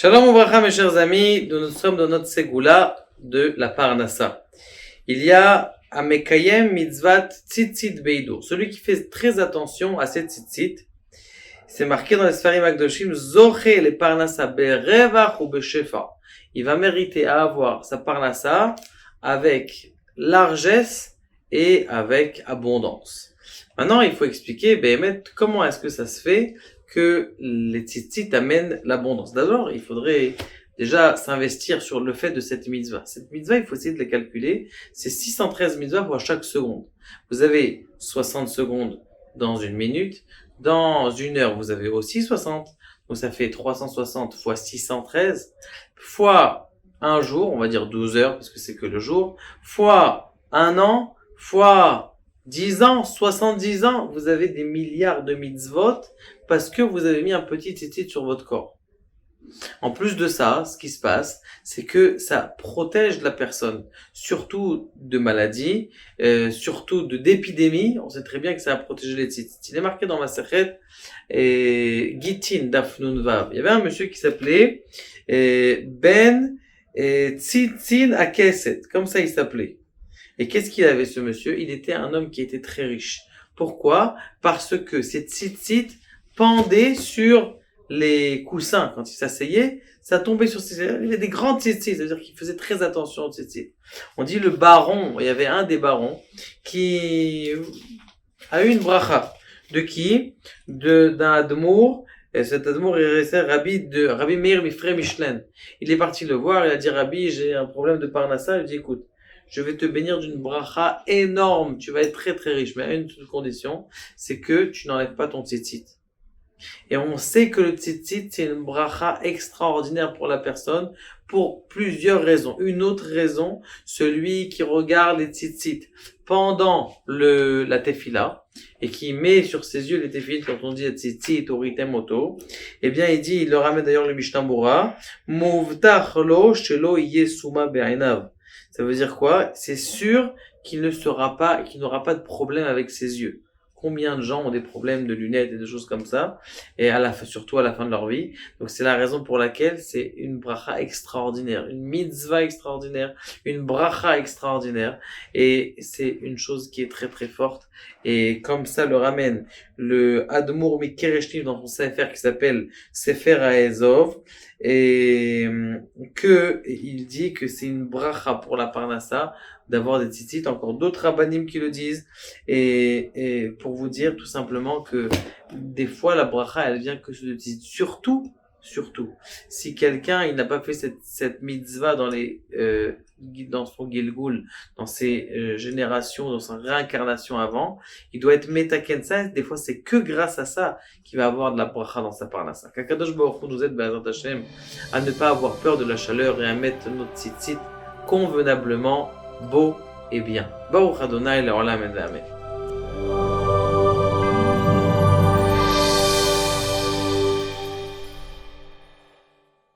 Shalom Ouvracha, mes chers amis, nous sommes dans notre Ségoula de la Parnassa. Il y a un Mekayem Mitzvat Tzitzit Beidur, celui qui fait très attention à cette Tzitzit. C'est marqué dans les Sfarim Akdoshim, Zoché le Parnassa Berevach ou Beshefa. Il va mériter à avoir sa Parnassa avec largesse et avec abondance. Maintenant, il faut expliquer, comment est-ce que ça se fait que les tzitzit amènent l'abondance. D'abord, il faudrait déjà s'investir sur le fait de cette mitzvah. Cette mitzvah, il faut essayer de la calculer. C'est 613 mitzvahs pour chaque seconde. Vous avez 60 secondes dans une minute. Dans une heure, vous avez aussi 60. Donc ça fait 360 fois 613 fois un jour, on va dire 12 heures parce que c'est que le jour, fois un an, fois 10 ans, 70 ans, vous avez des milliards de mitzvot parce que vous avez mis un petit tzitzit sur votre corps. En plus de ça, ce qui se passe, c'est que ça protège la personne, surtout de maladies, surtout d'épidémies. On sait très bien que ça a protégé les tzitzit. Il est marqué dans ma sechet, Gitin Daf Nun Vav. Il y avait un monsieur qui s'appelait Ben Tzitzin Akeset, comme ça il s'appelait. Et qu'est-ce qu'il avait ce monsieur? Il était un homme qui était très riche. Pourquoi? Parce que ces tzitzit pendaient sur les coussins. Quand il s'asseyait, ça tombait sur ses... Il y avait des grands tzitzit, c'est-à-dire qu'il faisait très attention aux tzitzit. On dit le baron, il y avait un des barons qui a eu une bracha. De qui? D'un admour. Et cet admour est resté Rabbi Meir Mifrei Michelin. Il est parti le voir, il a dit Rabbi, j'ai un problème de parnassa. Il dit écoute, je vais te bénir d'une bracha énorme, tu vas être très très riche, mais à une seule condition, c'est que tu n'enlèves pas ton tzitzit. Et on sait que le tzitzit, c'est une bracha extraordinaire pour la personne, pour plusieurs raisons. Une autre raison, celui qui regarde les tzitzit pendant la tefila, et qui met sur ses yeux les tefilines, quand on dit tzitzit, oritem oto, eh bien, il le ramène d'ailleurs le Mishnah Berurah, Muvtach lo shelo yesuma be'einav. Ça veut dire quoi? C'est sûr qu'il n'aura pas de problème avec ses yeux. Combien de gens ont des problèmes de lunettes et de choses comme ça, et surtout à la fin de leur vie. Donc c'est la raison pour laquelle c'est une bracha extraordinaire, une mitzvah extraordinaire, une bracha extraordinaire, et c'est une chose qui est très très forte. Et comme ça le ramène le Admour Mikereshniv dans son sefer qui s'appelle Sefer Haezov, et il dit que c'est une bracha pour la parnassa d'avoir des tzitzit, encore d'autres rabbanim qui le disent, et pour vous dire tout simplement que des fois la bracha elle vient que sur des tzitzit, surtout si quelqu'un il n'a pas fait cette mitzvah dans son Gilgul, dans ses générations, dans sa réincarnation avant, il doit être metaken ça. Des fois c'est que grâce à ça qu'il va avoir de la bracha dans sa parnassa. Qu'Akadosh Baruch Hu nous aide Be'ezrat Hashem à ne pas avoir peur de la chaleur et à mettre notre tzitzit convenablement beau et bien. Baruch Adonai le'olam et amen.